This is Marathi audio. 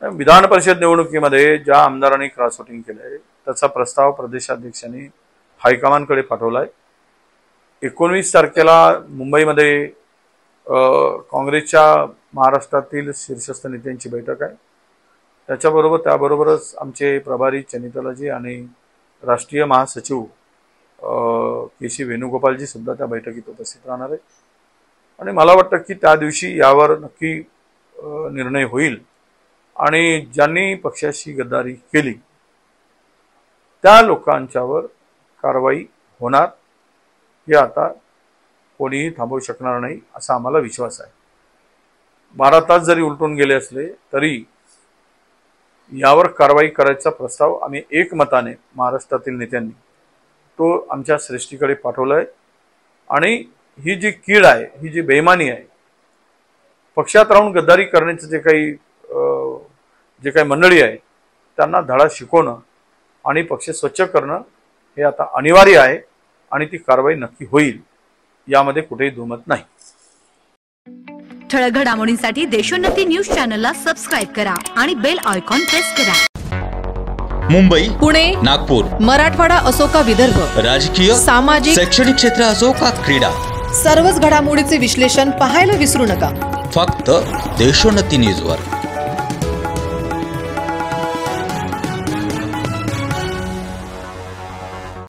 विधान परिषद निवडणुकीमध्ये ज्या आमदारांनी क्रॉस वोटिंग केलंय त्याचा प्रस्ताव प्रदेशाध्यक्षांनी हायकमांडकडे पाठवलाय। 19 तारखेला मुंबईमध्ये काँग्रेसच्या महाराष्ट्रातील शीर्षस्थ नेत्यांची बैठक आहे। त्याबरोबरच आमचे प्रभारी चनितलाजी आणि राष्ट्रीय महासचिव केसी वेणुगोपालजी सुद्धा त्या बैठकीत उपस्थित राहणार आहेत आणि मला वाटतं की त्या दिवशी यावर नक्की निर्णय होईल आणि ज्यांनी पक्षाशी गद्दारी केली त्या लोकांच्यावर कारवाई होणार हे आता कोणीही थांबवू शकणार नाही असा आम्हाला विश्वास आहे। 12 तास जरी उलटून गेले असले तरी यावर कारवाई करायचा प्रस्ताव आम्ही एकमताने महाराष्ट्रातील नेत्यांनी तो आमच्या श्रेष्ठीकडे पाठवलाय आणि ही जी कीड आहे, ही जी बेईमानी आहे, पक्षात राहून गद्दारी करण्याचे जे काही मंडळी आहे त्यांना धडा शिकवणं आणि पक्ष स्वच्छ करणं हे आता अनिवार्य आहे आणि ती कारवाई नक्की होईल यामध्ये कुठेही दुमत नाही। ठळक घडामोडींसाठी देशोन्नती न्यूज चॅनलला सबस्क्राइब करा आणि बेल आयकॉन प्रेस करा। मुंबई, पुणे, नागपूर, मराठवाडा असो का विदर्भ, राजकीय, सामाजिक, शैक्षणिक क्षेत्र असो का क्रीडा, सर्वच घडामोडीचे विश्लेषण पाहायला विसरू नका। फक्त देशोन्नती न्यूजवर।